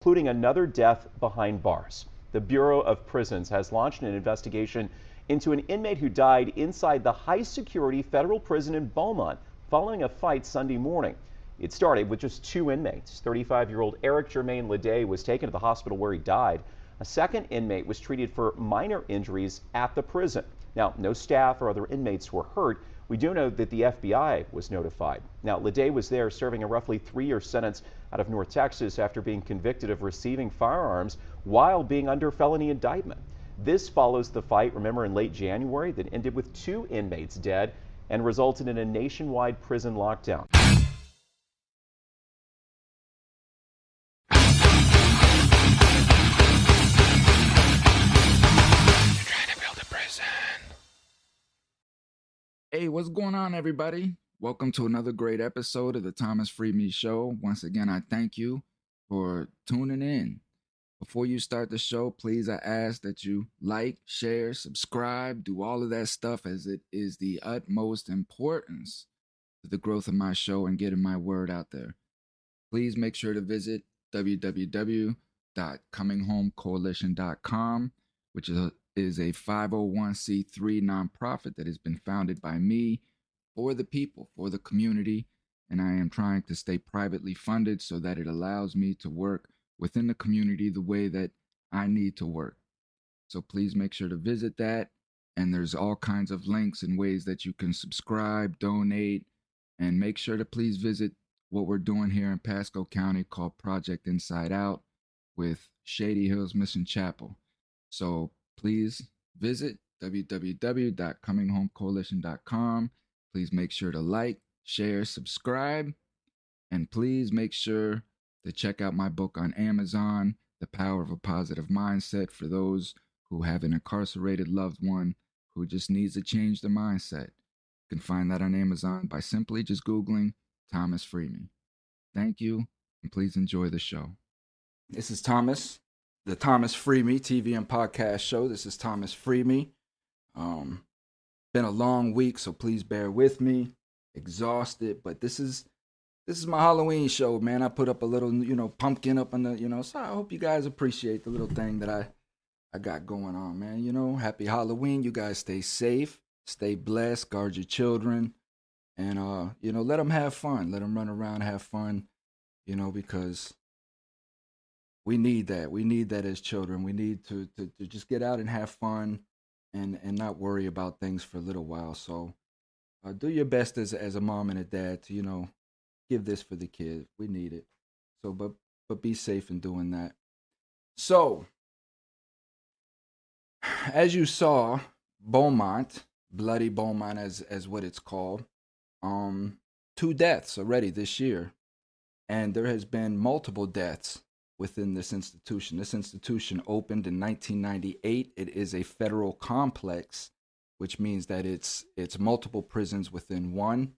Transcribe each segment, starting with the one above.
including another death behind bars. The Bureau of Prisons has launched an investigation into an inmate who died inside the high-security federal prison in Beaumont following a fight Sunday morning. It started with just two inmates. 35-year-old Eric Germain Leday was taken to the hospital where he died. A second inmate was treated for minor injuries at the prison. Now, no staff or other inmates were hurt. We do know that the FBI was notified. Now, Leday was there serving a roughly 3-year sentence out of North Texas after being convicted of receiving firearms while being under felony indictment. This follows the fight, remember, in late January that ended with two inmates dead and resulted in a nationwide prison lockdown. Hey, what's going on, everybody? Welcome to another great episode of the Thomas FreeMe Show. Once again, I thank you for tuning in. Before you start the show, please, I ask that you like, share, subscribe, do all of that stuff, as it is the utmost importance to the growth of my show and getting my word out there. Please make sure to visit www.cominghomecoalition.com, which is a 501c3 nonprofit that has been founded by me for the people, for the community, and I am trying to stay privately funded so that it allows me to work within the community the way that I need to work. So please make sure to visit that, and there's all kinds of links and ways that you can subscribe, donate, and make sure to please visit what we're doing here in Pasco County called Project Inside Out with Shady Hills Mission Chapel. So please visit www.cominghomecoalition.com. Please make sure to like, share, subscribe, and please make sure to check out my book on Amazon, The Power of a Positive Mindset, for those who have an incarcerated loved one who just needs to change their mindset. You can find that on Amazon by simply just Googling Thomas FreeMe. Thank you, and please enjoy the show. This is Thomas, the Thomas FreeMe TV and podcast show. This is Thomas FreeMe. Been a long week, so please bear with me. Exhausted, but this is my Halloween show, man. I put up a little, pumpkin up on the, so I hope you guys appreciate the little thing that I got going on, man. Happy Halloween. You guys stay safe, stay blessed, guard your children, and let them have fun. Let them run around, have fun, because we need that. We need that as children. We need to just get out and have fun and not worry about things for a little while. So do your best as a mom and a dad to, give this for the kids. We need it. So, but be safe in doing that. So, as you saw, Beaumont, Bloody Beaumont as what it's called, 2 deaths already this year. And there has been multiple deaths within this institution. This institution opened in 1998. It is a federal complex, which means that it's multiple prisons within one.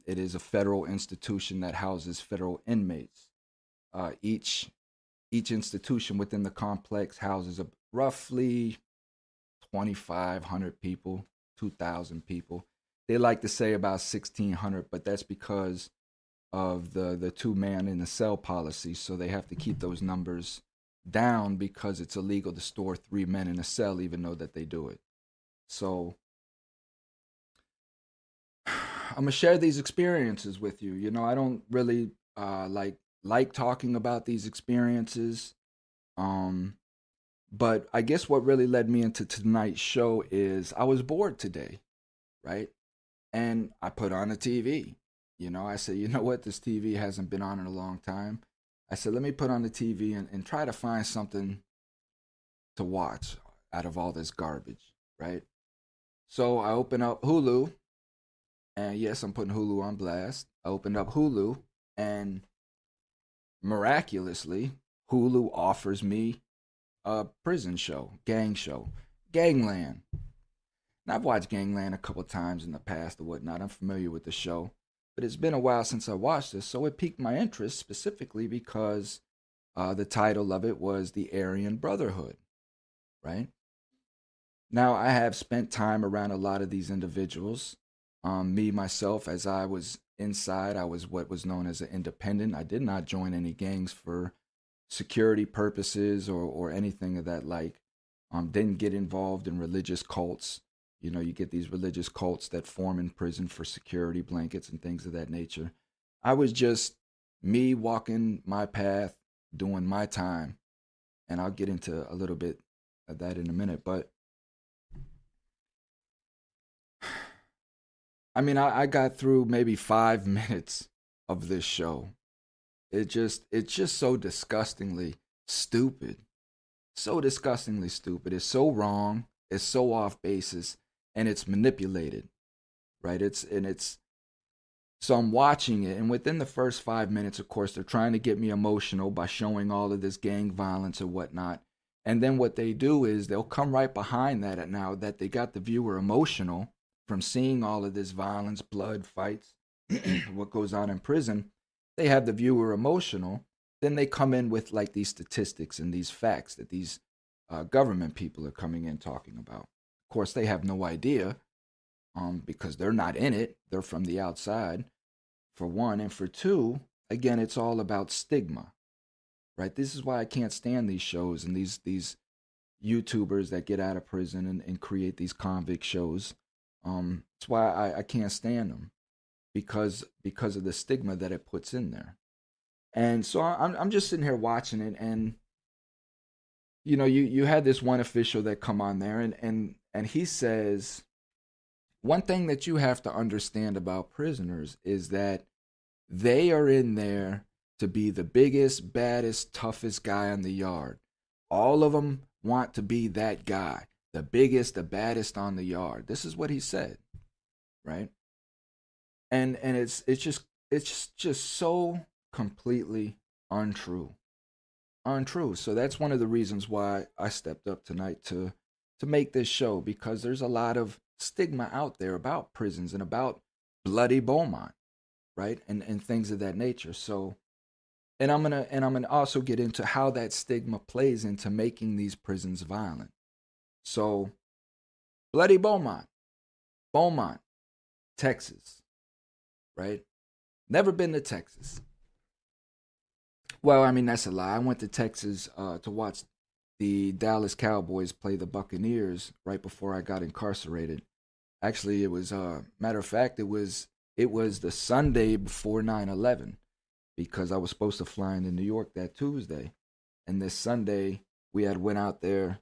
It is a federal institution that houses federal inmates. Each institution within the complex houses roughly 2,500 people, 2,000 people. They like to say about 1,600, but that's because of the 2-man in the cell policy. So they have to keep those numbers down because it's illegal to store 3 men in a cell, even though that they do it. So I'm gonna share these experiences with you. I don't really like talking about these experiences. But I guess what really led me into tonight's show is I was bored today, right? And I put on a TV. I said, you know what? This TV hasn't been on in a long time. I said, let me put on the TV and try to find something to watch out of all this garbage, right? So I open up Hulu, and yes, I'm putting Hulu on blast. I opened up Hulu, and miraculously, Hulu offers me a prison show, Gangland. Now, I've watched Gangland a couple times in the past or whatnot. I'm familiar with the show, but it's been a while since I watched this, so it piqued my interest specifically because the title of it was the Aryan Brotherhood, right? Now, I have spent time around a lot of these individuals. Me, myself, as I was inside, I was what was known as an independent. I did not join any gangs for security purposes or anything of that like. Didn't get involved in religious cults. You know, you get these religious cults that form in prison for security blankets and things of that nature. I was just me walking my path, doing my time, and I'll get into a little bit of that in a minute. But I mean, I got through maybe 5 minutes of this show. It's just so disgustingly stupid. So disgustingly stupid. It's so wrong. It's so off basis, and it's manipulated, right? It's so I'm watching it, and within the first 5 minutes, of course, they're trying to get me emotional by showing all of this gang violence and whatnot. And then what they do is they'll come right behind that now that they got the viewer emotional from seeing all of this violence, blood, fights, what goes on in prison. They have the viewer emotional. Then they come in with like these statistics and these facts that these government people are coming in talking about. Of course, they have no idea because they're not in it. They're from the outside, for one. And for two, again, it's all about stigma, right? This is why I can't stand these shows and these YouTubers that get out of prison and create these convict shows. That's why I can't stand them because of the stigma that it puts in there. And so I'm just sitting here watching it, and you know, you had this one official that come on there, and he says, one thing that you have to understand about prisoners is that they are in there to be the biggest, baddest, toughest guy on the yard. All of them want to be that guy, the biggest, the baddest on the yard. This is what he said, right? And it's just so completely untrue. So that's one of the reasons why I stepped up tonight to make this show, because there's a lot of stigma out there about prisons and about bloody Beaumont, right? And things of that nature. So and I'm gonna also get into how that stigma plays into making these prisons violent. So bloody Beaumont, Texas, right? Never been to Texas. Well, I mean, that's a lie. I went to Texas to watch the Dallas Cowboys play the Buccaneers right before I got incarcerated. Actually, it was matter of fact, it was the Sunday before 9/11 because I was supposed to fly into New York that Tuesday, and this Sunday we had went out there.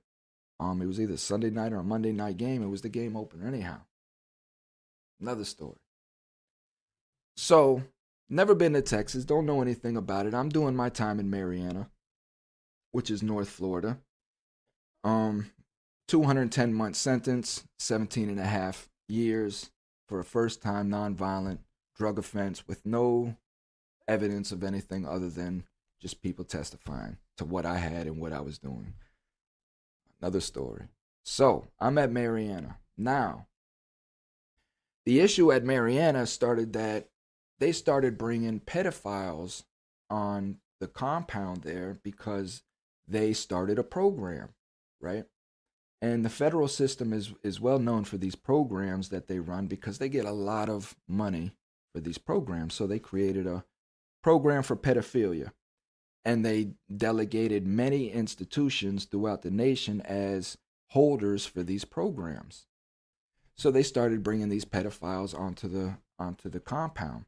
It was either Sunday night or a Monday night game. It was the game opener anyhow. Another story. So, never been to Texas, don't know anything about it. I'm doing my time in Marianna, which is North Florida. 210-month sentence, 17 and a half years for a first-time nonviolent drug offense with no evidence of anything other than just people testifying to what I had and what I was doing. Another story. So, I'm at Marianna. Now, the issue at Marianna started that they started bringing pedophiles on the compound there because they started a program, right? And the federal system is well known for these programs that they run because they get a lot of money for these programs. So they created a program for pedophilia, and they delegated many institutions throughout the nation as holders for these programs. So they started bringing these pedophiles onto the compound.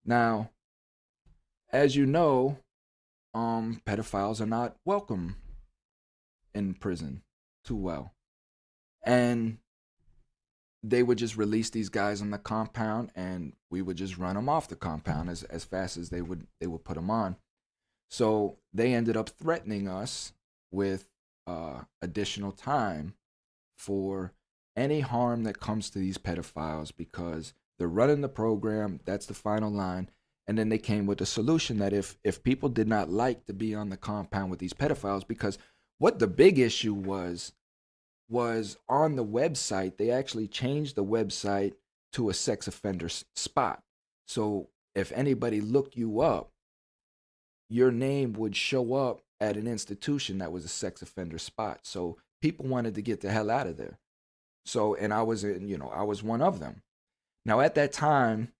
Now, as you know, pedophiles are not welcome in prison too well. And they would just release these guys on the compound, and we would just run them off the compound as fast as they would put them on. So they ended up threatening us with additional time for any harm that comes to these pedophiles because they're running the program. That's the final line. And then they came with a solution that if people did not like to be on the compound with these pedophiles, because what the big issue was on the website, they actually changed the website to a sex offender spot. So if anybody looked you up, your name would show up at an institution that was a sex offender spot. So people wanted to get the hell out of there. So, and I was one of them. Now at that time,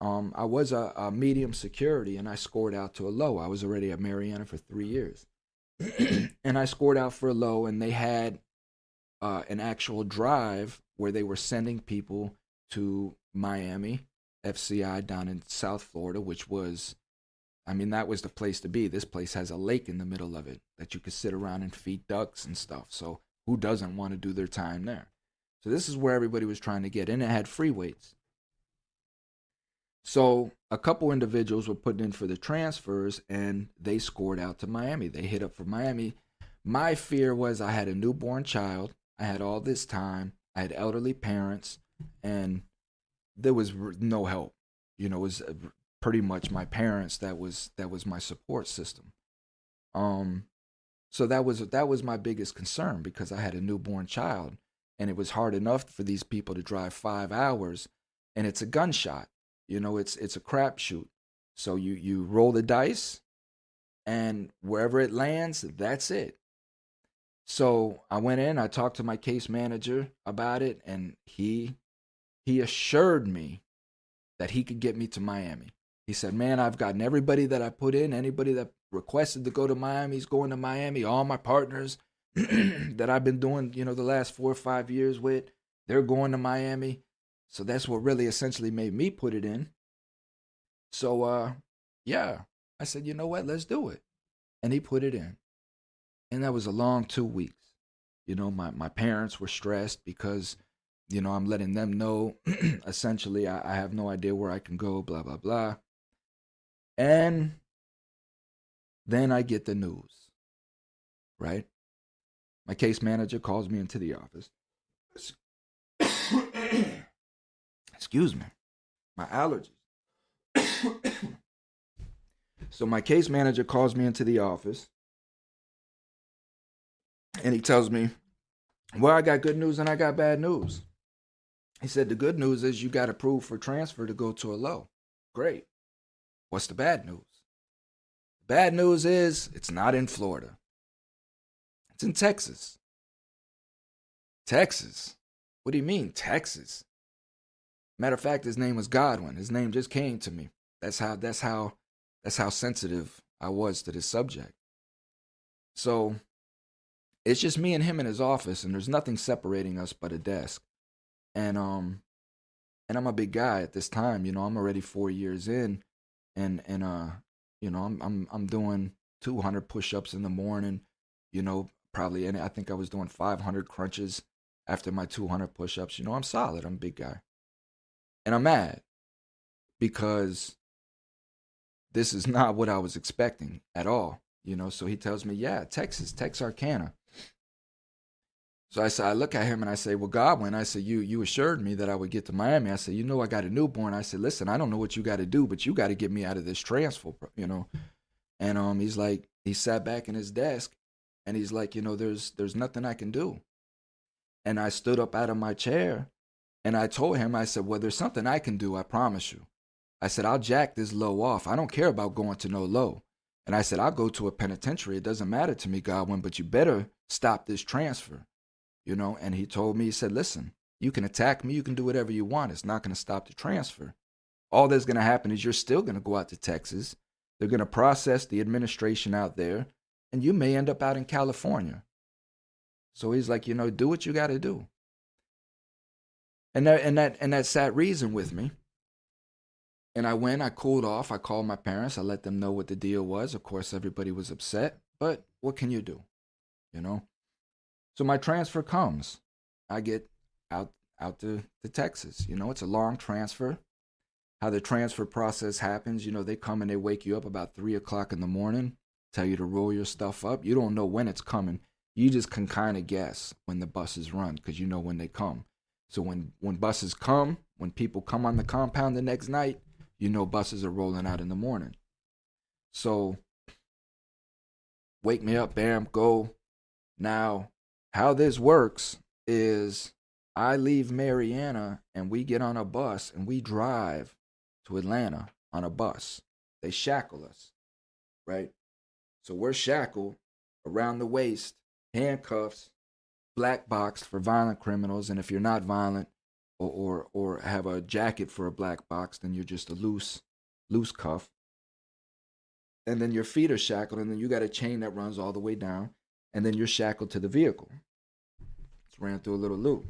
I was a medium security, and I scored out to a low. I was already at Mariana for 3 years. And I scored out for a low, and they had an actual drive where they were sending people to Miami, FCI down in South Florida, which was, I mean, that was the place to be. This place has a lake in the middle of it that you could sit around and feed ducks and stuff. So who doesn't want to do their time there? So this is where everybody was trying to get in. It had free weights. So a couple individuals were put in for the transfers, and they scored out to Miami. They hit up for Miami. My fear was I had a newborn child. I had all this time. I had elderly parents, and there was no help. You know, it was pretty much my parents that was my support system. So that was my biggest concern, because I had a newborn child, and it was hard enough for these people to drive 5 hours, and it's a gunshot. You know, it's a crapshoot. So you roll the dice, and wherever it lands, that's it. So I went in, I talked to my case manager about it, and he assured me that he could get me to Miami. He said, man, I've gotten everybody that I put in, anybody that requested to go to Miami is going to Miami. All my partners that I've been doing, you know, the last 4 or 5 years with, they're going to Miami. So that's what really essentially made me put it in. So, yeah, I said, you know what, let's do it. And he put it in. And that was a long 2 weeks. You know, my parents were stressed because, you know, I'm letting them know, essentially, I have no idea where I can go, blah, blah, blah. And then I get the news, right? My case manager calls me into the office. Excuse me, my allergies. So my case manager calls me into the office, and he tells me, well, I got good news and I got bad news. He said, the good news is you got approved for transfer to go to a low. Great. What's the bad news? The bad news is it's not in Florida. It's in Texas. Texas? What do you mean, Texas? Matter of fact, his name was Godwin. His name just came to me. That's how sensitive I was to this subject. So it's just me and him in his office, and there's nothing separating us but a desk. And I'm a big guy at this time. You know, I'm already 4 years in, and you know, I'm doing 200 push-ups in the morning. You know, probably, and I think I was doing 500 crunches after my 200 push-ups. You know, I'm solid. I'm a big guy. And I'm mad because this is not what I was expecting at all, you know. So he tells me, yeah, Texas, Texarkana. So I look at him and I say, well, Godwin, I said, you assured me that I would get to Miami. I said, you know, I got a newborn. I said, listen, I don't know what you got to do, but you got to get me out of this transfer, you know. And he's like, he sat back in his desk, and he's like, you know, there's nothing I can do. And I stood up out of my chair, and I told him, I said, well, there's something I can do, I promise you. I said, I'll jack this low off. I don't care about going to no low. And I said, I'll go to a penitentiary. It doesn't matter to me, Godwin, but you better stop this transfer, you know. And he told me, he said, listen, you can attack me. You can do whatever you want. It's not going to stop the transfer. All that's going to happen is you're still going to go out to Texas. They're going to process the administration out there, and you may end up out in California. So he's like, you know, do what you got to do. And that sat reason with me. And I went, I cooled off, I called my parents, I let them know what the deal was. Of course, everybody was upset, but what can you do, you know? So my transfer comes. I get out to Texas. You know, it's a long transfer. How the transfer process happens, you know, they come and they wake you up about 3 o'clock in the morning, tell you to roll your stuff up. You don't know when it's coming. You just can kind of guess when the buses run, because you know when they come. So when buses come, when people come on the compound the next night, you know buses are rolling out in the morning. So wake me up, bam, go. Now, how this works is I leave Mariana and we get on a bus and we drive to Atlanta on a bus. They shackle us, right? So we're shackled around the waist, handcuffs, black boxed for violent criminals. And if you're not violent, or have a jacket for a black box, then you're just a loose cuff. And then your feet are shackled, and then you got a chain that runs all the way down, and then you're shackled to the vehicle. It's ran through a little loop.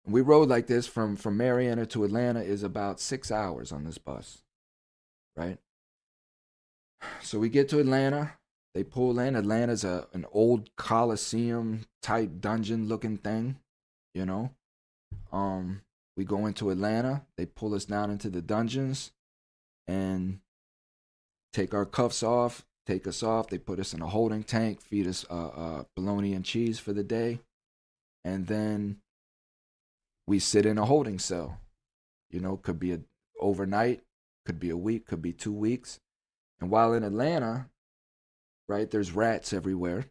And we rode like this from Marietta to Atlanta is about 6 hours on this bus, right? So we get to Atlanta. They pull in. Atlanta's an old Coliseum type dungeon looking thing, you know. We go into Atlanta. They pull us down into the dungeons and take our cuffs off, take us off. They put us in a holding tank, feed us bologna and cheese for the day, and then we sit in a holding cell. You know, could be overnight, could be a week, could be 2 weeks. And while in Atlanta, right, there's rats everywhere.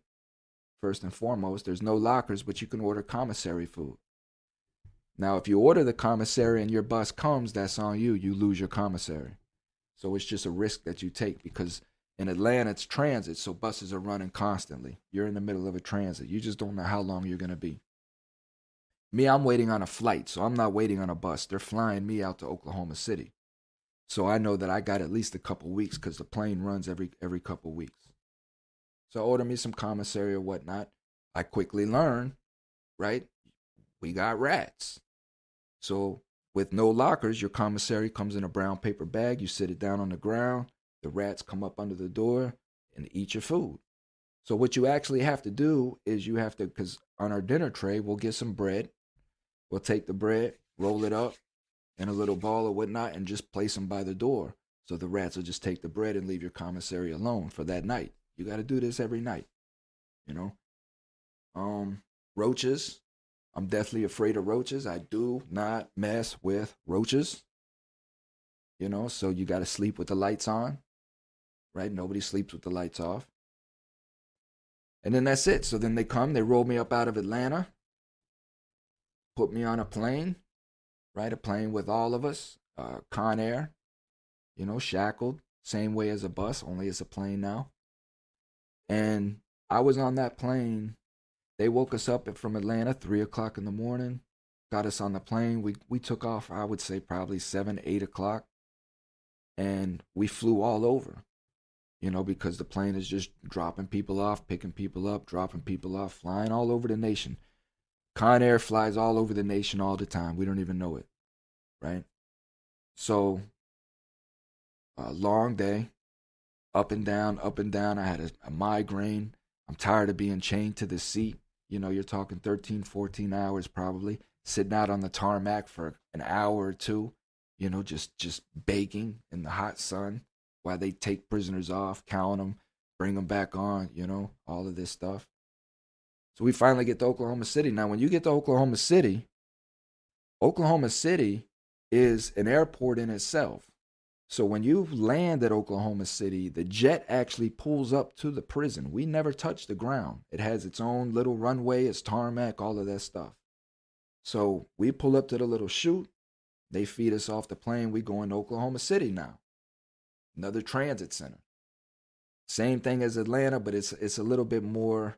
First and foremost, there's no lockers, but you can order commissary food. Now, if you order the commissary and your bus comes, that's on you. You lose your commissary. So it's just a risk that you take because in Atlanta, it's transit, so buses are running constantly. You're in the middle of a transit. You just don't know how long you're going to be. Me, I'm waiting on a flight, so I'm not waiting on a bus. They're flying me out to Oklahoma City. So I know that I got at least a couple weeks because the plane runs every couple weeks. So I order me some commissary or whatnot. I quickly learn, right, we got rats. So with no lockers, your commissary comes in a brown paper bag. You sit it down on the ground. The rats come up under the door and eat your food. So what you actually have to do is you have to, because on our dinner tray, we'll get some bread. We'll take the bread, roll it up in a little ball or whatnot, and just place them by the door. So the rats will just take the bread and leave your commissary alone for that night. You got to do this every night, you know. Roaches. I'm deathly afraid of roaches. I do not mess with roaches. You know, so you got to sleep with the lights on, right? Nobody sleeps with the lights off. And then that's it. So then they come, they roll me up out of Atlanta, put me on a plane, right? A plane with all of us, Con Air, you know, shackled, same way as a bus, only it's a plane now. And I was on that plane. They woke us up from Atlanta, 3 o'clock in the morning, got us on the plane. We took off, I would say probably 7, 8 o'clock. And we flew all over, you know, because the plane is just dropping people off, picking people up, dropping people off, flying all over the nation. Con Air flies all over the nation all the time. We don't even know it, right? So, long day, up and down, up and down. I had a migraine. I'm tired of being chained to the seat. You know, you're talking 13, 14 hours probably, sitting out on the tarmac for an hour or two, you know, just baking in the hot sun while they take prisoners off, count them, bring them back on, you know, all of this stuff. So we finally get to Oklahoma City. Now, when you get to Oklahoma City is an airport in itself. So when you land at Oklahoma City, the jet actually pulls up to the prison. We never touch the ground. It has its own little runway, its tarmac, all of that stuff. So we pull up to the little chute. They feed us off the plane. We go into Oklahoma City now. Another transit center. Same thing as Atlanta, but it's a little bit more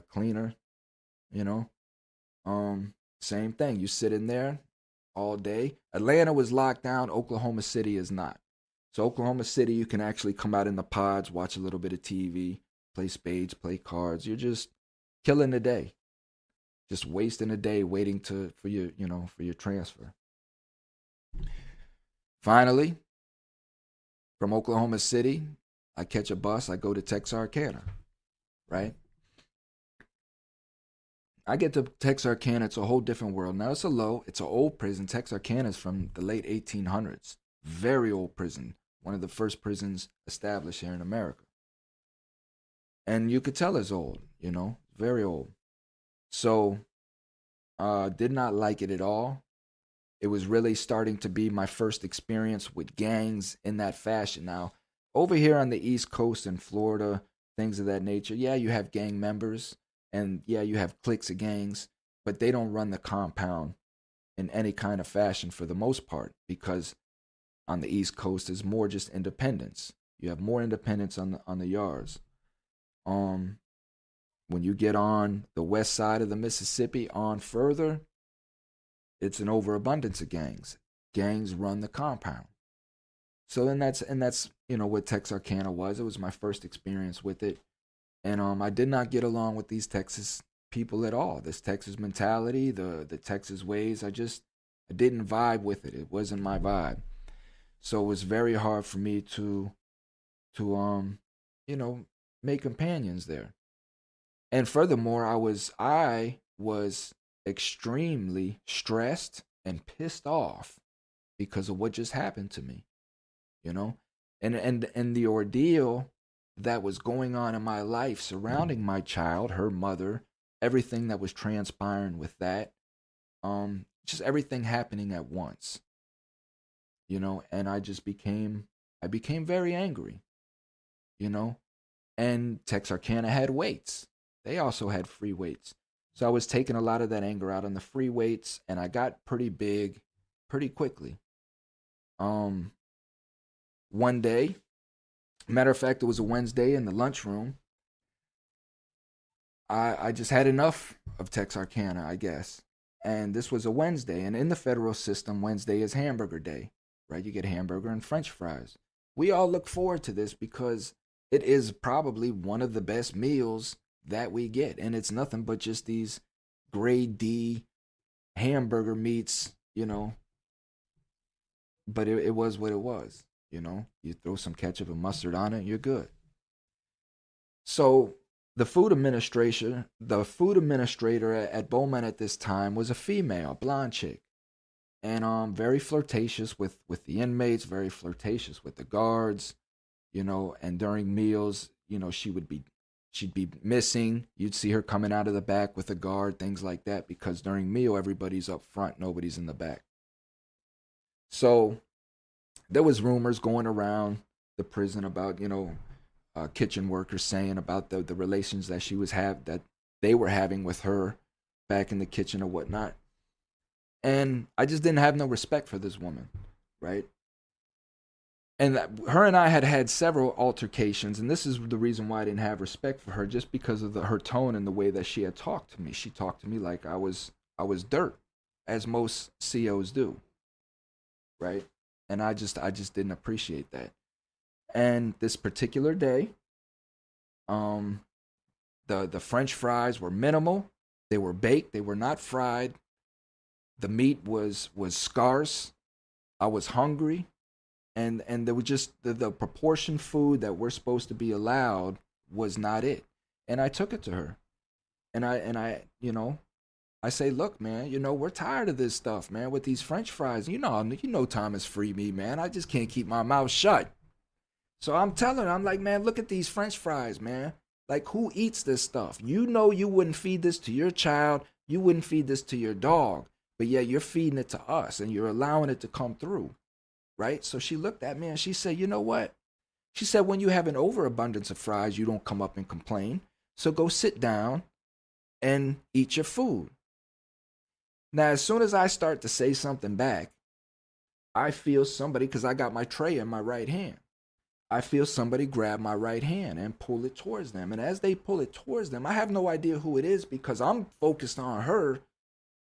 cleaner, you know. Same thing. You sit in there all day. Atlanta was locked down. Oklahoma City is not. So Oklahoma City, you can actually come out in the pods, watch a little bit of TV, play spades, play cards. You're just killing the day, just wasting a day waiting for your transfer. Finally, from Oklahoma City, I catch a bus. I go to Texarkana, right? I get to Texarkana. It's a whole different world. Now, it's an old prison. Texarkana is from the late 1800s. Very old prison. One of the first prisons established here in America. And you could tell it's old, you know, very old. So, did not like it at all. It was really starting to be my first experience with gangs in that fashion. Now, over here on the East Coast in Florida, things of that nature, yeah, you have gang members. And yeah, you have cliques of gangs, but they don't run the compound in any kind of fashion for the most part, because on the East Coast is more just independence. You have more independence on the yards. When you get on the west side of the Mississippi on further, It's an overabundance of gangs. Gangs run the compound. So and that's what Texarkana was. It was my first experience with it, and I did not get along with these Texas people at all. This Texas mentality, the Texas ways, I didn't vibe with it. It wasn't my vibe. So it was very hard for me to you know make companions there. And furthermore, I was extremely stressed and pissed off because of what just happened to me, you know? And the ordeal that was going on in my life surrounding my child, her mother, everything that was transpiring with that, just everything happening at once, and I became very angry, you know? And Texarkana had weights. They also had free weights. So I was taking a lot of that anger out on the free weights, and I got pretty big pretty quickly. Um, One day, matter of fact, it was a Wednesday in the lunchroom. I just had enough of Texarkana, I guess. And this was a Wednesday, and in the federal system, Wednesday is hamburger day, right? You get hamburger and French fries. We all look forward to this because it is probably one of the best meals that we get, and it's nothing but just these grade D hamburger meats, but it was what it was. You throw some ketchup and mustard on it, you're good. So the food administrator at Beaumont at this time was a female, blonde chick, and very flirtatious with the inmates, very flirtatious with the guards, and during meals, she'd be missing. You'd see her coming out of the back with a guard, things like that, because during meal everybody's up front, nobody's in the back. So there was rumors going around the prison about kitchen workers saying about the relations that they were having with her back in the kitchen or whatnot. And I just didn't have no respect for this woman, right? And her and I had had several altercations, and this is the reason why I didn't have respect for her, just because of her tone and the way that she had talked to me. She talked to me like I was dirt, as most COs do, right? And I just didn't appreciate that. And this particular day, the French fries were minimal. They were baked. They were not fried. The meat was scarce. I was hungry, and there was just the proportion food that we're supposed to be allowed was not it. And I took it to her, and I say, look, man, we're tired of this stuff, man, with these French fries. Time is FreeMe, man. I just can't keep my mouth shut. So I'm telling her, I'm like, man, look at these French fries, man. Like, who eats this stuff? You wouldn't feed this to your child. You wouldn't feed this to your dog. But yet you're feeding it to us, and you're allowing it to come through, right? So she looked at me and she said, you know what? She said, when you have an overabundance of fries, you don't come up and complain. So go sit down and eat your food. Now, as soon as I start to say something back, I feel somebody, because I got my tray in my right hand, I feel somebody grab my right hand and pull it towards them. And as they pull it towards them, I have no idea who it is because I'm focused on her.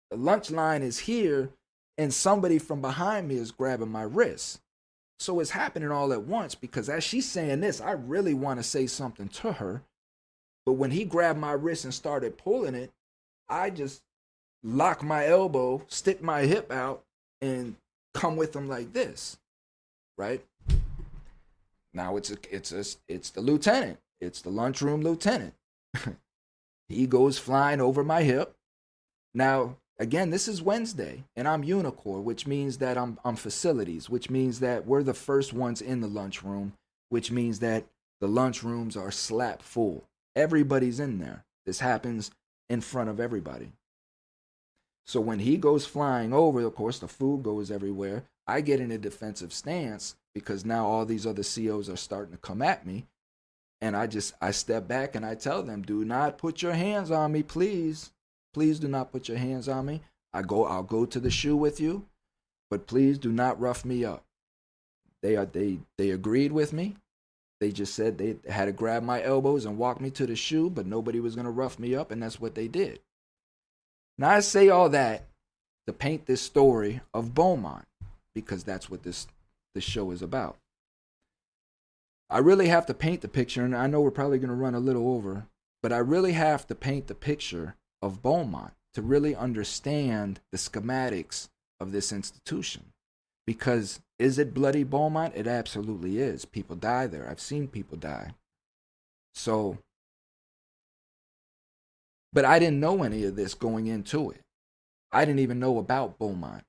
The lunch line is here, and somebody from behind me is grabbing my wrist. So it's happening all at once because as she's saying this, I really want to say something to her. But when he grabbed my wrist and started pulling it, I just lock my elbow, stick my hip out, and come with him like this, right? Now it's the lieutenant. It's the lunchroom lieutenant. He goes flying over my hip. Now, again, this is Wednesday, and I'm Unicorn, which means that I'm facilities, which means that we're the first ones in the lunchroom, which means that the lunchrooms are slap full. Everybody's in there. This happens in front of everybody. So when he goes flying over, of course, the food goes everywhere. I get in a defensive stance because now all these other COs are starting to come at me. And I step back and I tell them, do not put your hands on me, please. Please do not put your hands on me. I'll go to the shoe with you, but please do not rough me up. They agreed with me. They just said they had to grab my elbows and walk me to the shoe, but nobody was going to rough me up, and that's what they did. Now, I say all that to paint this story of Beaumont, because that's what this show is about. I really have to paint the picture, and I know we're probably going to run a little over, but I really have to paint the picture of Beaumont to really understand the schematics of this institution. Because is it bloody Beaumont? It absolutely is. People die there. I've seen people die. So, but I didn't know any of this going into it. I didn't even know about Beaumont.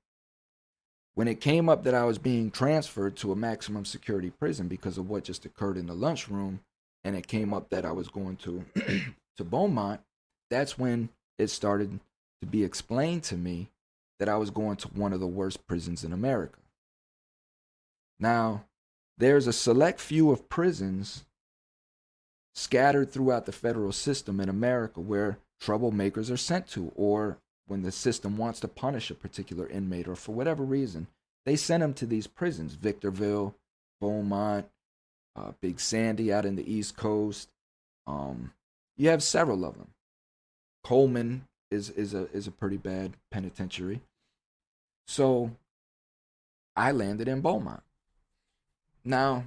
When it came up that I was being transferred to a maximum security prison because of what just occurred in the lunchroom, and it came up that I was going to to Beaumont, that's when it started to be explained to me that I was going to one of the worst prisons in America. Now, there's a select few of prisons scattered throughout the federal system in America where troublemakers are sent to, or when the system wants to punish a particular inmate, or for whatever reason, they send them to these prisons. Victorville, Beaumont, Big Sandy out in the East Coast. You have several of them. Coleman is a pretty bad penitentiary. So I landed in Beaumont. Now,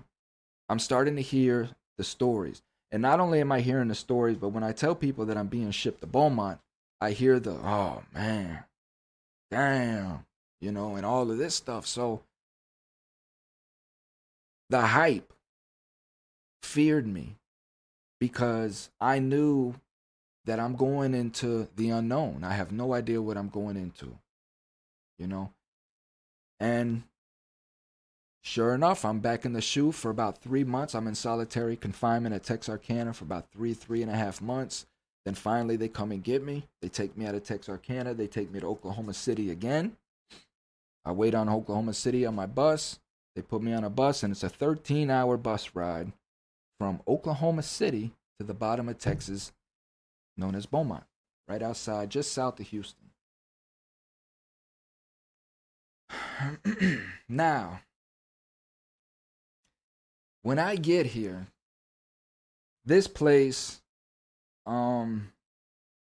I'm starting to hear the stories. And not only am I hearing the stories, but when I tell people that I'm being shipped to Beaumont, I hear the, oh man, damn, and all of this stuff. So the hype feared me because I knew that I'm going into the unknown. I have no idea what I'm going into, And sure enough, I'm back in the SHU for about 3 months. I'm in solitary confinement at Texarkana for about 3.5 months. Then finally they come and get me. They take me out of Texarkana. They take me to Oklahoma City again. I wait on Oklahoma City on my bus. They put me on a bus, and it's a 13-hour bus ride from Oklahoma City to the bottom of Texas, known as Beaumont, right outside, just south of Houston. Now, when I get here, this place,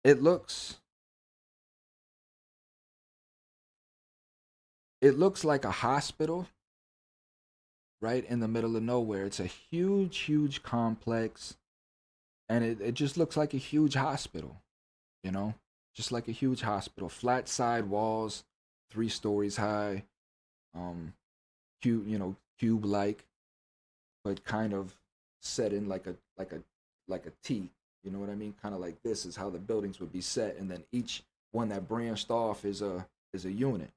it looks like a hospital right in the middle of nowhere. It's a huge, huge complex, and it just looks like a huge hospital, just like a huge hospital. Flat side walls, 3 stories high, cube-like, but kind of set in like a T. You know what I mean? Kind of like this is how the buildings would be set, and then each one that branched off is a unit,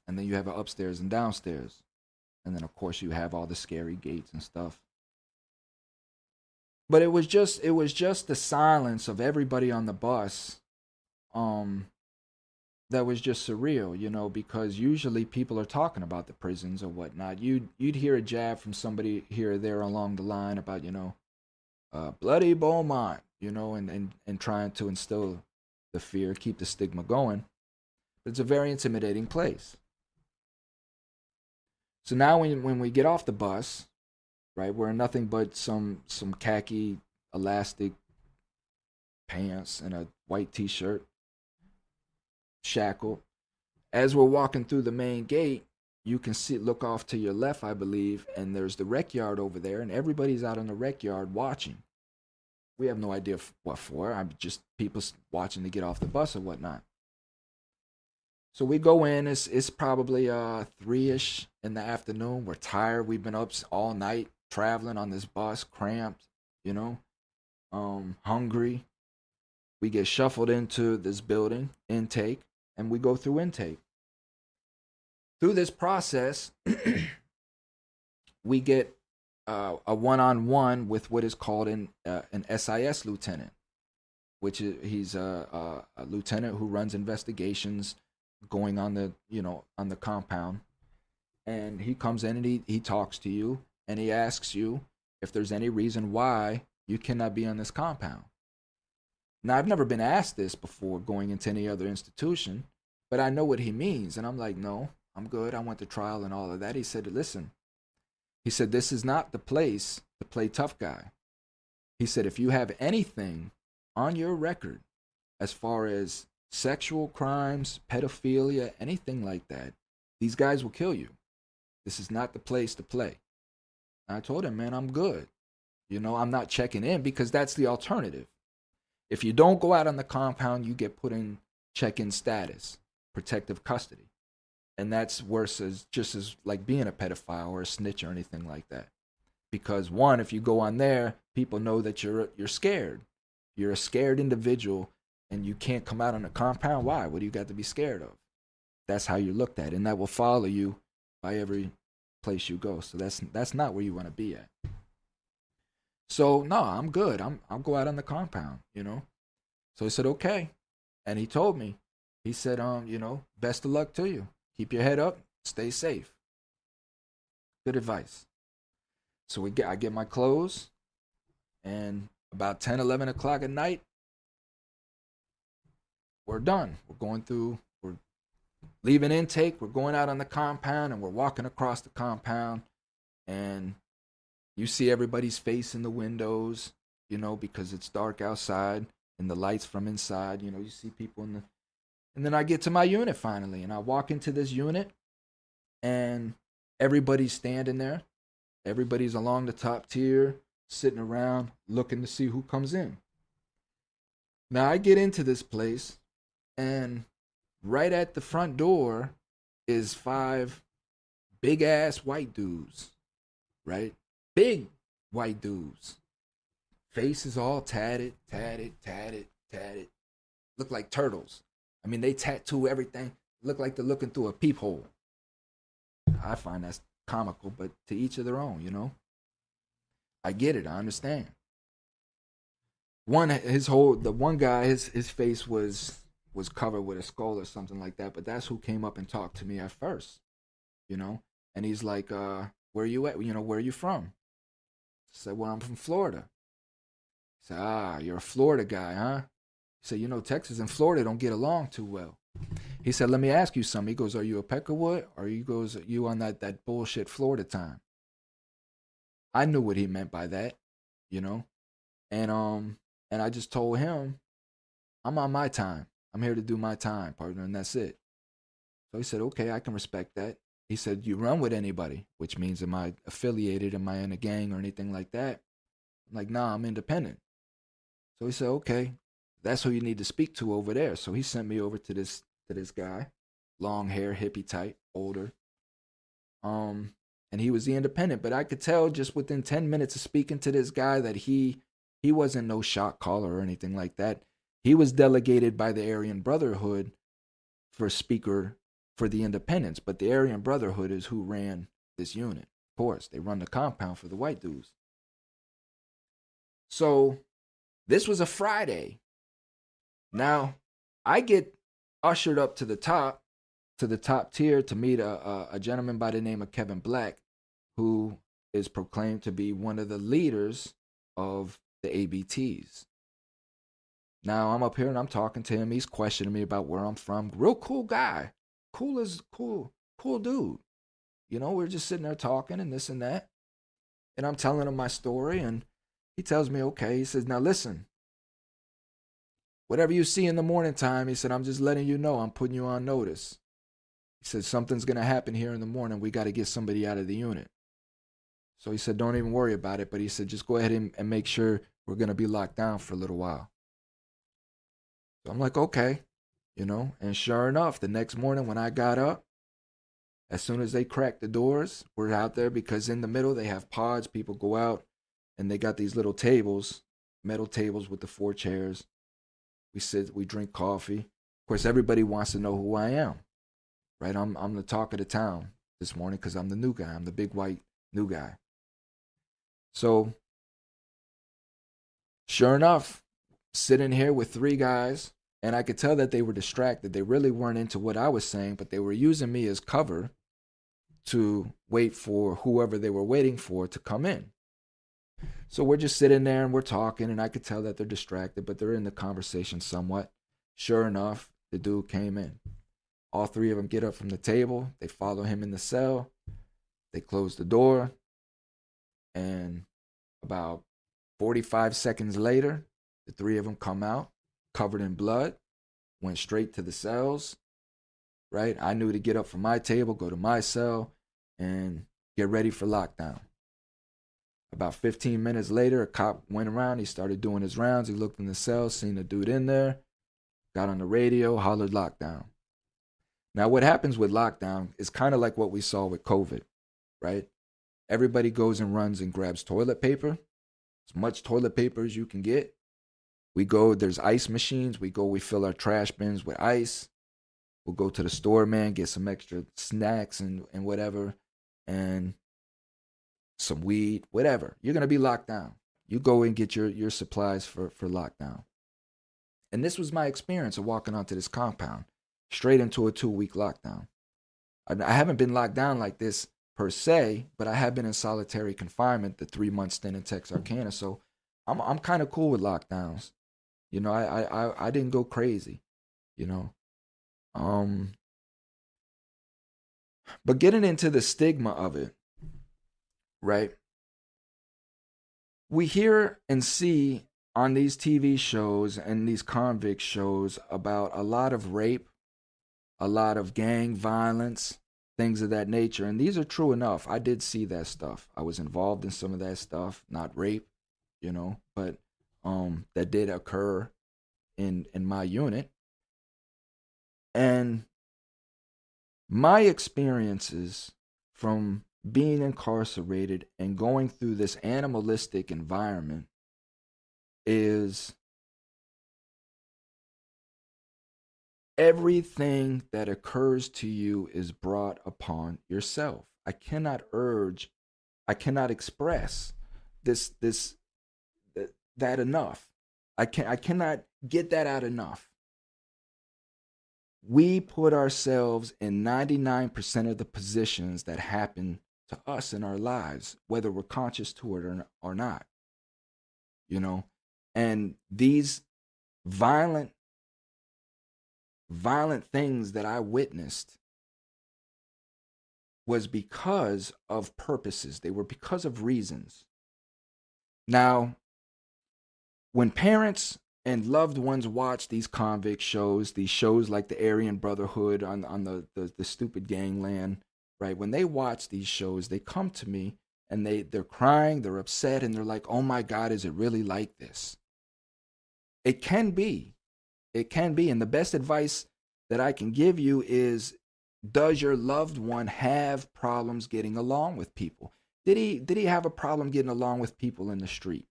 and then you have an upstairs and downstairs, and then of course you have all the scary gates and stuff. But it was just the silence of everybody on the bus, that was just surreal, because usually people are talking about the prisons or whatnot. You'd hear a jab from somebody here or there along the line about bloody Beaumont, and trying to instill the fear, keep the stigma going. It's a very intimidating place. So now when we get off the bus, right, we're in nothing but some khaki elastic pants and a white t-shirt, shackled. As we're walking through the main gate, you can look off to your left, I believe, and there's the rec yard over there, and everybody's out in the rec yard watching. We have no idea what for. I'm just people watching to get off the bus or whatnot. So we go in. It's probably 3-ish in the afternoon. We're tired. We've been up all night traveling on this bus, cramped, hungry. We get shuffled into this building, intake, and we go through intake. Through this process, we get a one-on-one with what is called an SIS lieutenant, which is he's a lieutenant who runs investigations going on the compound, and he comes in and he talks to you and he asks you if there's any reason why you cannot be on this compound. Now, I've never been asked this before going into any other institution, but I know what he means, and I'm like, no, I'm good. I went to trial and all of that. He said, listen, this is not the place to play tough guy. He said, if you have anything on your record as far as sexual crimes, pedophilia, anything like that, these guys will kill you. This is not the place to play. And I told him, man, I'm good. I'm not checking in because that's the alternative. If you don't go out on the compound, you get put in check-in status, protective custody. And that's worse as just as like being a pedophile or a snitch or anything like that. Because one, if you go on there, people know that you're scared. You're a scared individual and you can't come out on the compound. Why? What do you got to be scared of? That's how you're looked at, and that will follow you by every place you go. So that's not where you want to be at. So no, I'm good. I'll go out on the compound, So he said, okay. And he told me, he said, best of luck to you. Keep your head up, stay safe. Good advice. So I get my clothes, and about 10, 11 o'clock at night, we're done. We're leaving intake, we're going out on the compound, and we're walking across the compound, and you see everybody's face in the windows, because it's dark outside, and the lights from inside, you see people and then I get to my unit finally, and I walk into this unit, and everybody's standing there. Everybody's along the top tier, sitting around, looking to see who comes in. Now I get into this place, and right at the front door is 5 big ass white dudes, right? Big white dudes. Faces all tatted. Look like turtles. I mean, they tattoo everything. Look like they're looking through a peephole. I find that's comical, but to each of their own, I get it. I understand. The one guy, his face was covered with a skull or something like that, but that's who came up and talked to me at first, and he's like, where you at? Where are you from? I said, well, I'm from Florida. He said, you're a Florida guy, huh? He said, Texas and Florida don't get along too well. He said, let me ask you something. He goes, are you a Peckerwood? Or you on that bullshit Florida time? I knew what he meant by that, and I just told him, I'm on my time. I'm here to do my time, partner, and that's it. So he said, okay, I can respect that. He said, you run with anybody? Which means, am I affiliated? Am I in a gang or anything like that? I'm like, nah, I'm independent. So he said, okay, that's who you need to speak to over there. So he sent me over to this guy, long hair, hippie type, older. And he was the independent, but I could tell just within 10 minutes of speaking to this guy that he wasn't no shot caller or anything like that. He was delegated by the Aryan Brotherhood for speaker for the independents, but the Aryan Brotherhood is who ran this unit. Of course, they run the compound for the white dudes. So this was a Friday. Now I get ushered up to the top tier to meet a gentleman by the name of Kevin Black, who is proclaimed to be one of the leaders of the ABTs. Now I'm up here and I'm talking to him. He's questioning me about where I'm from. Real cool guy. Cool dude. We're just sitting there talking and this and that. And I'm telling him my story, and he tells me, okay. He says, now listen, whatever you see in the morning time, he said, I'm just letting you know, I'm putting you on notice. He said, something's going to happen here in the morning. We got to get somebody out of the unit. So he said, don't even worry about it. But he said, just go ahead and make sure we're going to be locked down for a little while. So I'm like, okay, and sure enough, the next morning when I got up, as soon as they cracked the doors, we're out there because in the middle they have pods. People go out and they got these little tables, metal tables with the 4 chairs. We sit, we drink coffee. Of course, everybody wants to know who I am, right? I'm the talk of the town this morning because I'm the new guy. I'm the big white new guy. So, sure enough, sitting here with 3 guys, and I could tell that they were distracted. They really weren't into what I was saying, but they were using me as cover to wait for whoever they were waiting for to come in. So we're just sitting there and we're talking, and I could tell that they're distracted, but they're in the conversation somewhat. Sure enough, the dude came in. All 3 of them get up from the table. They follow him in the cell. They close the door. And about 45 seconds later, the 3 of them come out, covered in blood, went straight to the cells, right? I knew to get up from my table, go to my cell, and get ready for lockdown. About 15 minutes later, a cop went around. He started doing his rounds. He looked in the cell, seen a dude in there, got on the radio, hollered lockdown. Now, what happens with lockdown is kind of like what we saw with COVID, right? Everybody goes and runs and grabs toilet paper, as much toilet paper as you can get. We go, there's ice machines. We fill our trash bins with ice. We'll go to the store, man, get some extra snacks and whatever, and some weed, whatever. You're going to be locked down. You go and get your supplies for lockdown. And this was my experience of walking onto this compound, straight into a 2-week lockdown. I haven't been locked down like this per se, but I have been in solitary confinement the 3-month stint in Texarkana. So I'm kind of cool with lockdowns. You know, I didn't go crazy, you know. But getting into the stigma of it, right? We hear and see on these TV shows and these convict shows about a lot of rape, a lot of gang violence, things of that nature. And these are true enough. I did see that stuff. I was involved in some of that stuff, not rape, you know, but that did occur in my unit. And my experiences from being incarcerated and going through this animalistic environment is everything that occurs to you is brought upon yourself. I cannot express that enough. I cannot get that out enough. We put ourselves in 99% of the positions that happen to us in our lives, whether we're conscious to it or not. You know, and these violent things that I witnessed was because of purposes. They were because of reasons. Now, when parents and loved ones watch these convict shows, these shows like the Aryan Brotherhood on the stupid gangland, right? When they watch these shows, they come to me and they're crying, they're upset, and they're like, oh my God, is it really like this? It can be. It can be. And the best advice that I can give you is, does your loved one have problems getting along with people? Did he have a problem getting along with people in the street?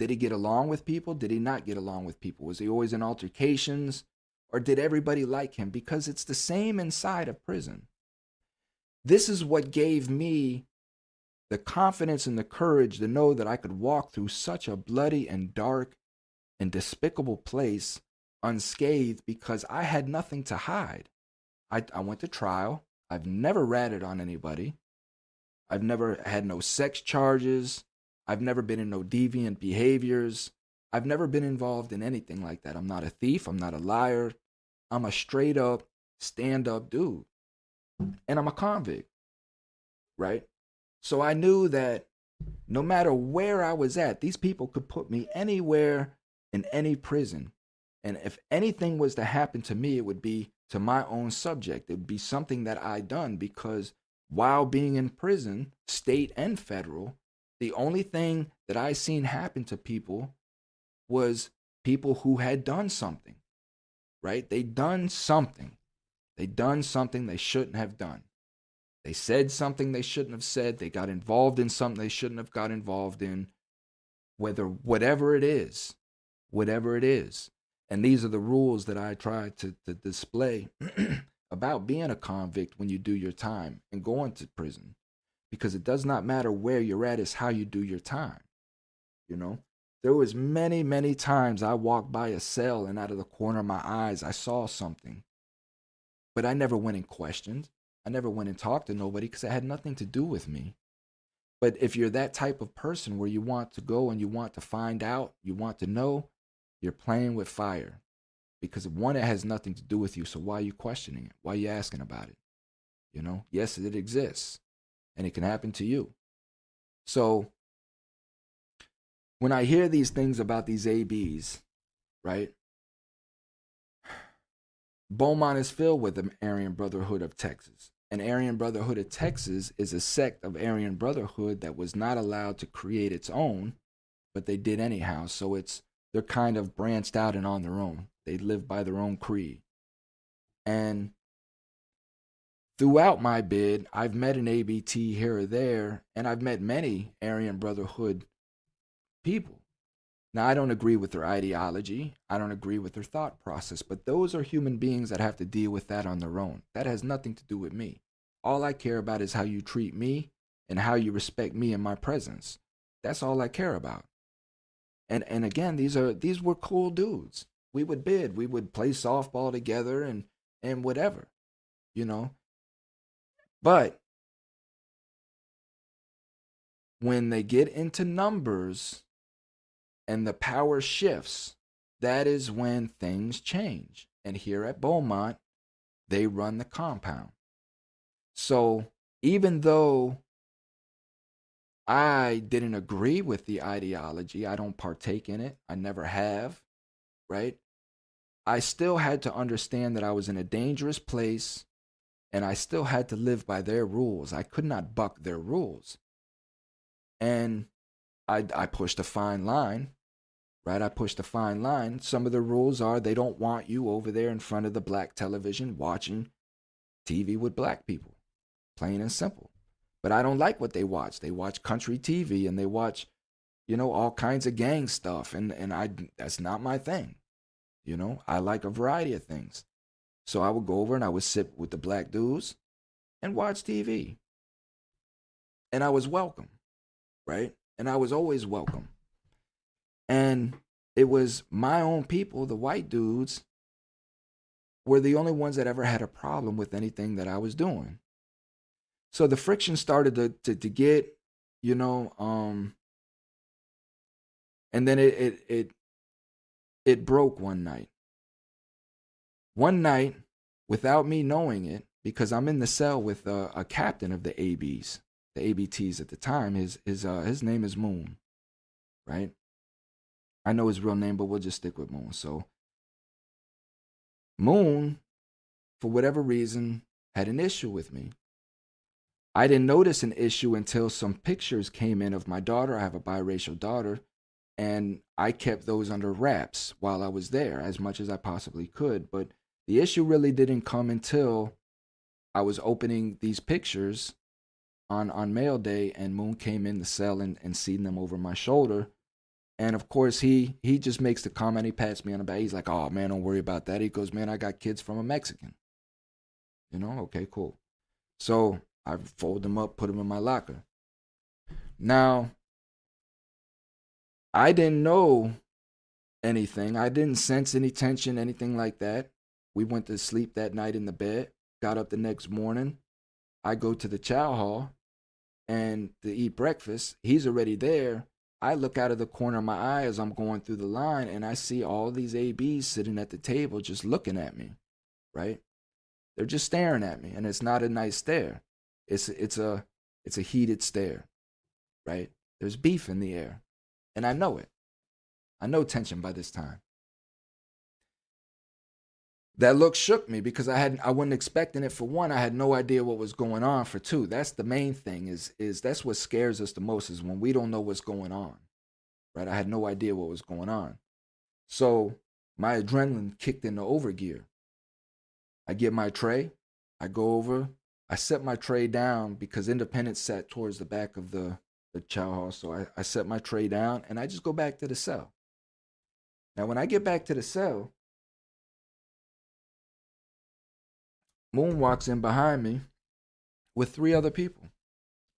Did he get along with people? Did he not get along with people? Was he always in altercations? Or did everybody like him? Because it's the same inside of prison. This is what gave me the confidence and the courage to know that I could walk through such a bloody and dark and despicable place unscathed, because I had nothing to hide. I went to trial. I've never ratted on anybody. I've never had no sex charges. I've never been in no deviant behaviors. I've never been involved in anything like that. I'm not a thief. I'm not a liar. I'm a straight up, stand up dude. And I'm a convict, right? So I knew that no matter where I was at, these people could put me anywhere in any prison. And if anything was to happen to me, it would be to my own subject. It would be something that I done, because while being in prison, state and federal, the only thing that I seen happen to people was people who had done something, right? They done something. They done something they shouldn't have done. They said something they shouldn't have said. They got involved in something they shouldn't have got involved in. Whatever it is. And these are the rules that I try to display about being a convict when you do your time and going to prison. Because it does not matter where you're at, it's how you do your time. You know, there was many, many times I walked by a cell and out of the corner of my eyes, I saw something. But I never went and questioned. I never went and talked to nobody, because it had nothing to do with me. But if you're that type of person where you want to go and you want to find out, you want to know, you're playing with fire. Because one, it has nothing to do with you, so why are you questioning it? Why are you asking about it? You know, yes, it exists. And it can happen to you. So when I hear these things about these ABs, right? Beaumont is filled with the Aryan Brotherhood of Texas. And Aryan Brotherhood of Texas is a sect of Aryan Brotherhood that was not allowed to create its own, but they did anyhow. So they're kind of branched out and on their own. They live by their own creed. And throughout my bid, I've met an ABT here or there, and I've met many Aryan Brotherhood people. Now, I don't agree with their ideology. I don't agree with their thought process, but those are human beings that have to deal with that on their own. That has nothing to do with me. All I care about is how you treat me and how you respect me and my presence. That's all I care about. And again, these were cool dudes. We would bid, we would play softball together and whatever, you know. But when they get into numbers and the power shifts, that is when things change. And here at Beaumont, they run the compound. So even though I didn't agree with the ideology, I don't partake in it, I never have, right? I still had to understand that I was in a dangerous place, and I still had to live by their rules. I could not buck their rules. And I pushed a fine line. Right, I pushed a fine line. Some of the rules are they don't want you over there in front of the black television watching TV with black people. Plain and simple. But I don't like what they watch. They watch country TV and they watch, all kinds of gang stuff. And that's not my thing. I like a variety of things. So I would go over and I would sit with the black dudes and watch TV. And I was welcome, right? And I was always welcome. And it was my own people, the white dudes, were the only ones that ever had a problem with anything that I was doing. So the friction started to get, and then it broke one night. One night, without me knowing it, because I'm in the cell with a captain of the ABs, the ABTs at the time. His name is Moon, right? I know his real name, but we'll just stick with Moon. So Moon, for whatever reason, had an issue with me. I didn't notice an issue until some pictures came in of my daughter. I have a biracial daughter, and I kept those under wraps while I was there as much as I possibly could. But the issue really didn't come until I was opening these pictures on mail day, and Moon came in the cell and seen them over my shoulder. And of course, he just makes the comment. He pats me on the back. He's like, "Oh man, don't worry about that." He goes, "Man, I got kids from a Mexican." Okay, cool. So I fold them up, put them in my locker. Now, I didn't know anything. I didn't sense any tension, anything like that. We went to sleep that night in the bed. Got up the next morning. I go to the chow hall and to eat breakfast. He's already there. I look out of the corner of my eye as I'm going through the line, and I see all these ABs sitting at the table just looking at me, right? They're just staring at me, and it's not a nice stare. It's a heated stare, right? There's beef in the air, and I know it. I know tension by this time. That look shook me because I wasn't expecting it. For one, I had no idea what was going on. For two, that's the main thing is that's what scares us the most is when we don't know what's going on, right? I had no idea what was going on. So my adrenaline kicked into overgear. I get my tray, I go over, I set my tray down because Independence sat towards the back of the chow hall. So I set my tray down and I just go back to the cell. Now, when I get back to the cell, Moon walks in behind me with three other people,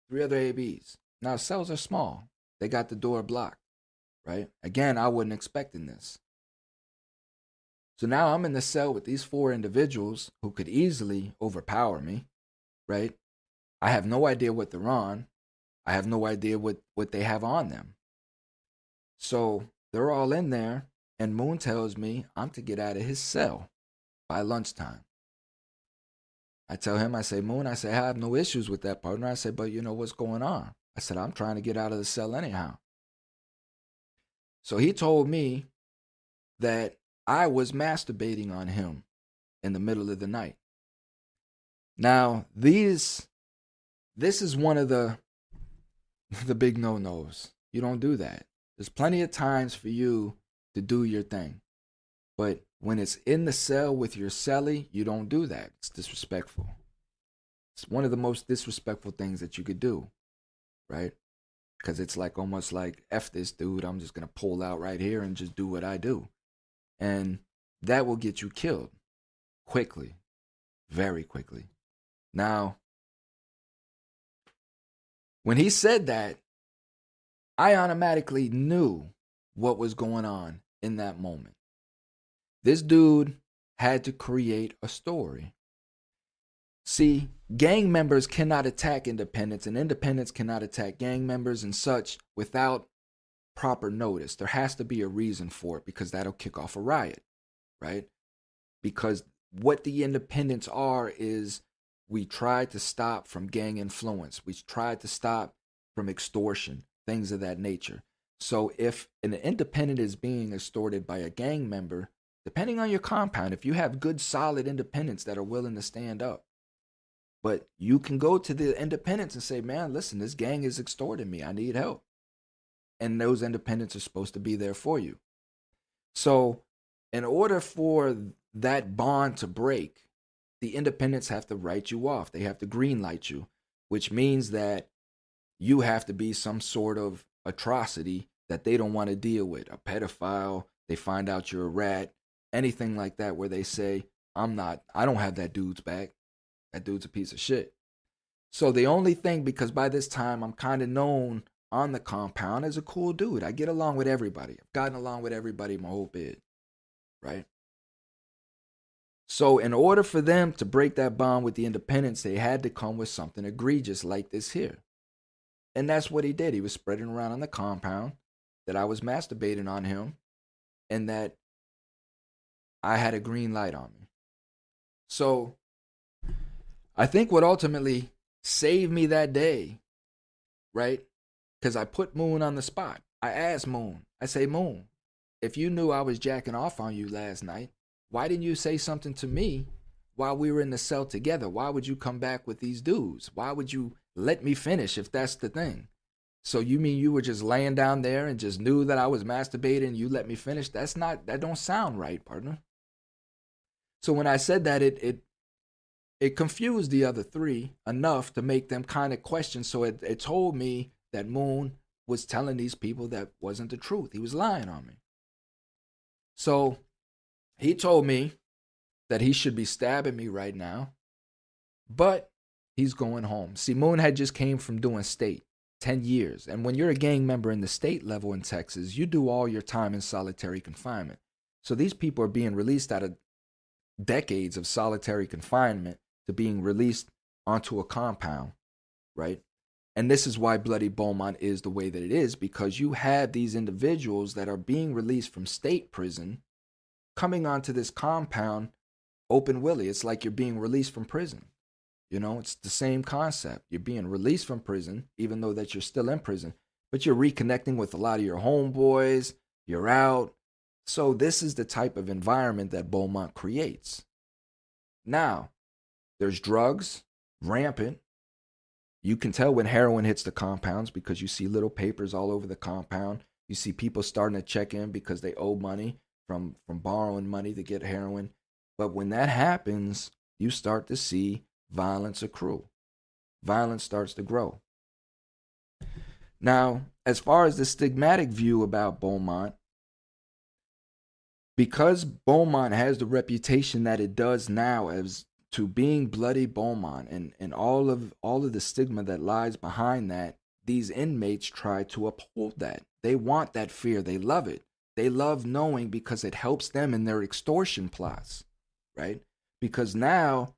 three other ABs. Now, cells are small. They got the door blocked, right? Again, I wasn't expecting this. So now I'm in the cell with these four individuals who could easily overpower me, right? I have no idea what they're on. I have no idea what they have on them. So they're all in there, and Moon tells me I'm to get out of his cell by lunchtime. I tell him, I say, Moon, I say, I have no issues with that, partner. I said, but you know what's going on? I said, I'm trying to get out of the cell anyhow. So he told me that I was masturbating on him in the middle of the night. Now, this is one of the big no-nos. You don't do that. There's plenty of times for you to do your thing. But when it's in the cell with your cellie, you don't do that. It's disrespectful. It's one of the most disrespectful things that you could do, right? Because it's like almost like, F this dude, I'm just going to pull out right here and just do what I do. And that will get you killed quickly, very quickly. Now, when he said that, I automatically knew what was going on in that moment. This dude had to create a story. See, gang members cannot attack independents, and independents cannot attack gang members and such without proper notice. There has to be a reason for it, because that'll kick off a riot, right? Because what the independents are is, we tried to stop from gang influence. We tried to stop from extortion, things of that nature. So if an independent is being extorted by a gang member, depending on your compound, if you have good, solid independents that are willing to stand up, but you can go to the independents and say, man, listen, this gang is extorting me. I need help. And those independents are supposed to be there for you. So in order for that bond to break, the independents have to write you off. They have to green light you, which means that you have to be some sort of atrocity that they don't want to deal with. A pedophile, they find out you're a rat, anything like that, where they say, I don't have that dude's back. That dude's a piece of shit. So the only thing, because by this time I'm kind of known on the compound as a cool dude. I get along with everybody. I've gotten along with everybody my whole bid, right? So in order for them to break that bond with the independents, they had to come with something egregious like this here. And that's what he did. He was spreading around on the compound that I was masturbating on him and that I had a green light on me. So I think what ultimately saved me that day, right? Because I put Moon on the spot. I asked Moon, I say, Moon, if you knew I was jacking off on you last night, why didn't you say something to me while we were in the cell together? Why would you come back with these dudes? Why would you let me finish if that's the thing? So you mean you were just laying down there and just knew that I was masturbating and you let me finish? That don't sound right, partner. So when I said that, it confused the other three enough to make them kind of question. So it told me that Moon was telling these people that wasn't the truth. He was lying on me. So he told me that he should be stabbing me right now, but he's going home. See, Moon had just came from doing state, 10 years. And when you're a gang member in the state level in Texas, you do all your time in solitary confinement. So these people are being released out of decades of solitary confinement to being released onto a compound, right? And this is why Bloody Beaumont is the way that it is, because you have these individuals that are being released from state prison coming onto this compound open willy. It's like you're being released from prison. You know, it's the same concept. You're being released from prison, even though that you're still in prison, but you're reconnecting with a lot of your homeboys. You're out. So this is the type of environment that Beaumont creates. Now, there's drugs rampant. You can tell when heroin hits the compounds because you see little papers all over the compound. You see people starting to check in because they owe money from borrowing money to get heroin. But when that happens, you start to see violence accrue. Violence starts to grow. Now, as far as the stigmatic view about Beaumont, because Beaumont has the reputation that it does now as to being Bloody Beaumont and all of the stigma that lies behind that, these inmates try to uphold that. They want that fear. They love it. They love knowing because it helps them in their extortion plots, right? Because now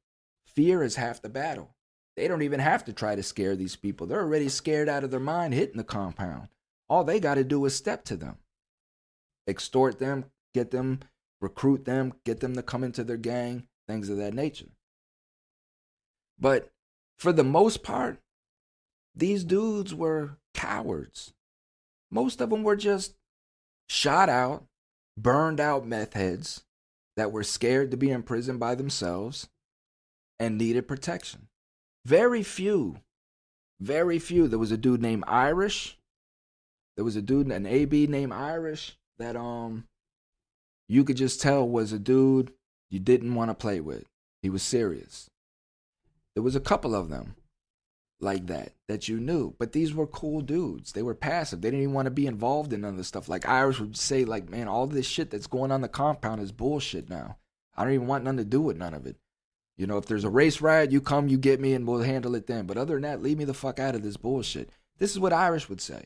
fear is half the battle. They don't even have to try to scare these people. They're already scared out of their mind hitting the compound. All they got to do is step to them, extort them, get them, recruit them, get them to come into their gang, things of that nature. But for the most part, these dudes were cowards. Most of them were just shot out, burned out meth heads that were scared to be in prison by themselves and needed protection. Very few. Very few. There was a dude named Irish. There was a dude, an AB named Irish, that you could just tell was a dude you didn't want to play with. He was serious. There was a couple of them like that you knew, but these were cool dudes. They were passive. They didn't even want to be involved in none of this stuff. Like Irish would say, like, man, all this shit that's going on the compound is bullshit now. I don't even want nothing to do with none of it. You know, if there's a race riot, you come, you get me, and we'll handle it then. But other than that, leave me the fuck out of this bullshit. This is what Irish would say.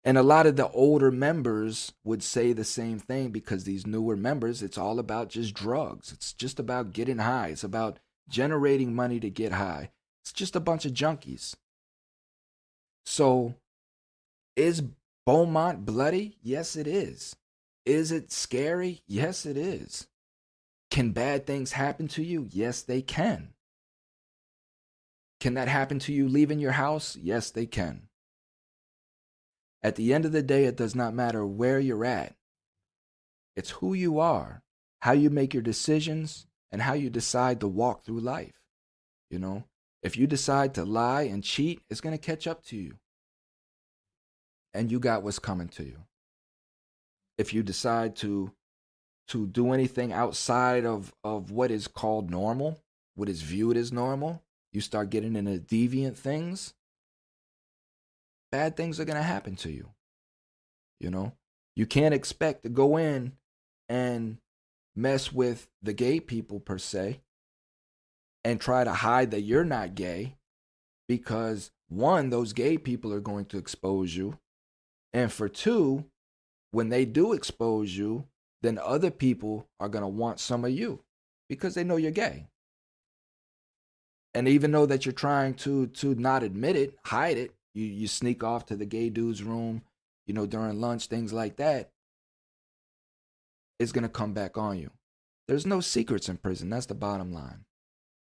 And a lot of the older members would say the same thing, because these newer members, it's all about just drugs. It's just about getting high. It's about generating money to get high. It's just a bunch of junkies. So, is Beaumont bloody? Yes, it is. Is it scary? Yes, it is. Can bad things happen to you? Yes, they can. Can that happen to you leaving your house? Yes, they can. At the end of the day, it does not matter where you're at. It's who you are, how you make your decisions, and how you decide to walk through life. You know, if you decide to lie and cheat, it's going to catch up to you. And you got what's coming to you. If you decide to do anything outside of what is called normal, what is viewed as normal, you start getting into deviant things, bad things are going to happen to you. You know, you can't expect to go in and mess with the gay people per se and try to hide that you're not gay, because one, those gay people are going to expose you. And for two, when they do expose you, then other people are going to want some of you because they know you're gay. And even though that you're trying to not admit it, hide it, you sneak off to the gay dude's room, you know, during lunch, things like that, it's going to come back on you. There's no secrets in prison. That's the bottom line.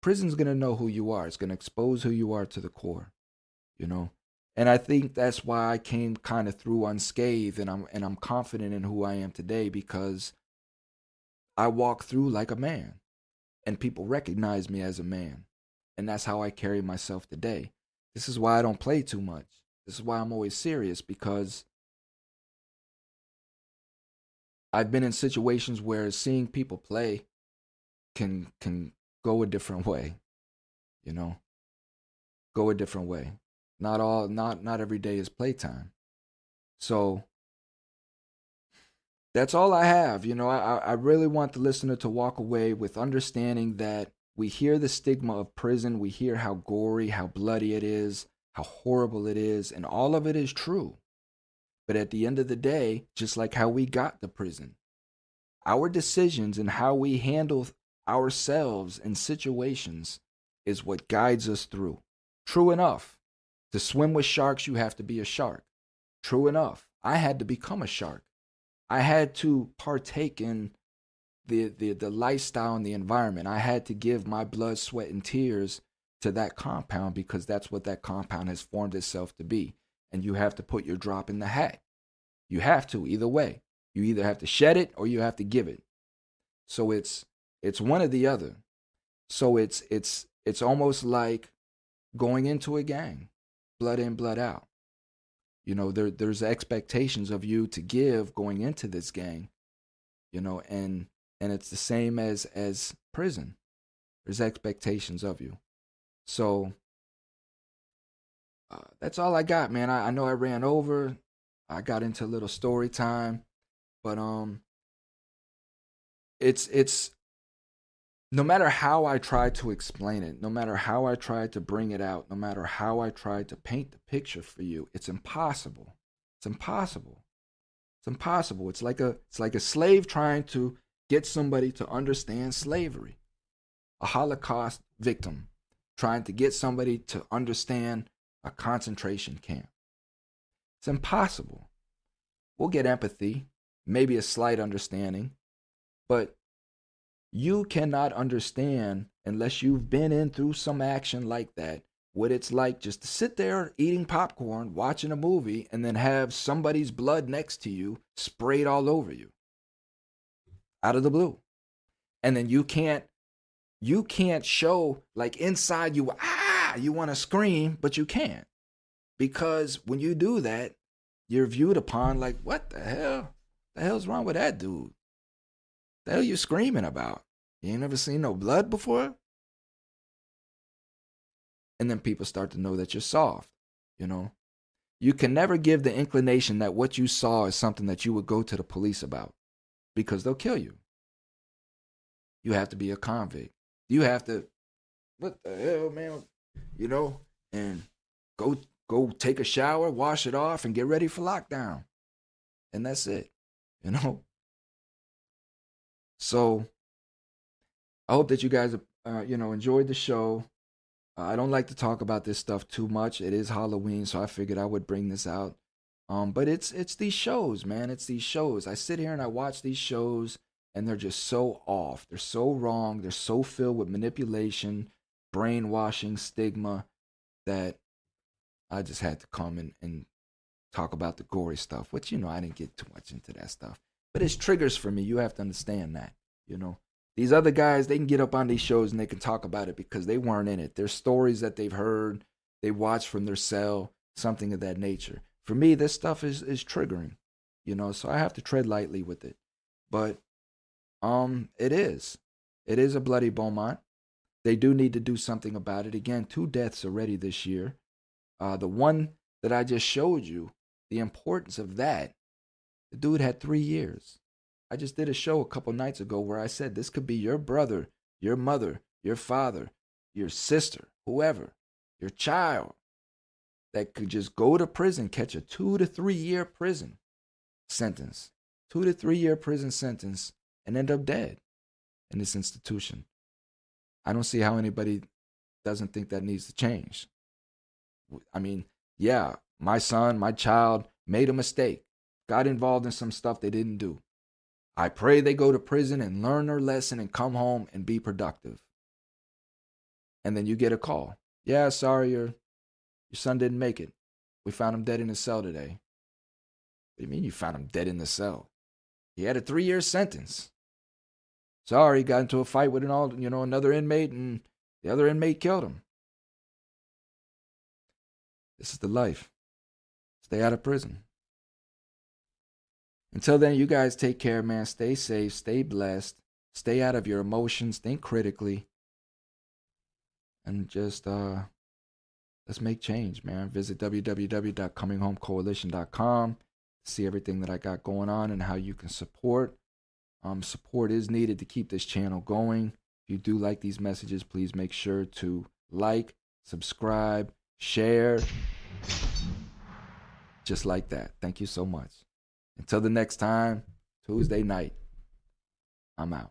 Prison's going to know who you are. It's going to expose who you are to the core, you know. And I think that's why I came kind of through unscathed, and I'm confident in who I am today, because I walk through like a man and people recognize me as a man. And that's how I carry myself today. This is why I don't play too much. This is why I'm always serious, because I've been in situations where seeing people play can go a different way, you know, go a different way. Not every day is playtime. So that's all I have. You know, I really want the listener to walk away with understanding that we hear the stigma of prison. We hear how gory, how bloody it is, how horrible it is, and all of it is true. But at the end of the day, just like how we got to prison, our decisions and how we handle ourselves in situations is what guides us through. True enough. To swim with sharks, you have to be a shark. True enough. I had to become a shark. I had to partake in the lifestyle and the environment. I had to give my blood, sweat, and tears to that compound, because that's what that compound has formed itself to be. And you have to put your drop in the hat. You have to, either way. You either have to shed it or you have to give it. So it's one or the other. So it's almost like going into a gang. Blood in, blood out. You know, there's expectations of you to give going into this gang, you know, and it's the same as prison. There's expectations of you. So that's all I got, man. I know I ran over. I got into a little story time, but it's no matter how I try to explain it, no matter how I try to bring it out, no matter how I try to paint the picture for you, it's impossible. It's impossible. It's impossible. It's like a slave trying to get somebody to understand slavery. A Holocaust victim trying to get somebody to understand a concentration camp. It's impossible. We'll get empathy, maybe a slight understanding, but you cannot understand, unless you've been in through some action like that, what it's like just to sit there eating popcorn, watching a movie, and then have somebody's blood next to you sprayed all over you. out of the blue. And then you can't show like inside you, you want to scream, but you can't. Because when you do that, you're viewed upon like, what the hell? The hell's wrong with that dude? The hell you screaming about? You ain't never seen no blood before? And then people start to know that you're soft, you know? You can never give the inclination that what you saw is something that you would go to the police about, because they'll kill you. You have to be a convict. You have to, what the hell, man? You know, and go take a shower, wash it off, and get ready for lockdown. And that's it, you know? So I hope that you guys, enjoyed the show. I don't like to talk about this stuff too much. It is Halloween, so I figured I would bring this out. But it's these shows, man. It's these shows. I sit here and I watch these shows, and they're just so off. They're so wrong. They're so filled with manipulation, brainwashing, stigma, that I just had to come and talk about the gory stuff, which, I didn't get too much into that stuff. But it's triggers for me. You have to understand that, These other guys, they can get up on these shows and they can talk about it because they weren't in it. There's stories that they've heard, they watched from their cell, something of that nature. For me, this stuff is triggering, so I have to tread lightly with it. But it is a bloody Beaumont. They do need to do something about it. Again, 2 deaths already this year. The one that I just showed you, the importance of that, the dude had 3 years. I just did a show a couple nights ago where I said this could be your brother, your mother, your father, your sister, whoever, your child, that could just go to prison, catch a 2 to 3 year prison sentence, 2 to 3 year prison sentence, and end up dead in this institution. I don't see how anybody doesn't think that needs to change. I mean, yeah, my son, my child made a mistake, got involved in some stuff they didn't do. I pray they go to prison and learn their lesson and come home and be productive. And then you get a call. Yeah, sorry, your son didn't make it. We found him dead in his cell today. What do you mean you found him dead in the cell? He had a 3-year sentence. Sorry, got into a fight with another inmate, and the other inmate killed him. This is the life. Stay out of prison. Until then, you guys take care, man. Stay safe, stay blessed, stay out of your emotions, think critically, and just let's make change, man. Visit www.cominghomecoalition.com to see everything that I got going on and how you can support. Support is needed to keep this channel going. If you do like these messages, please make sure to like, subscribe, share, just like that. Thank you so much. Until the next time, Tuesday night, I'm out.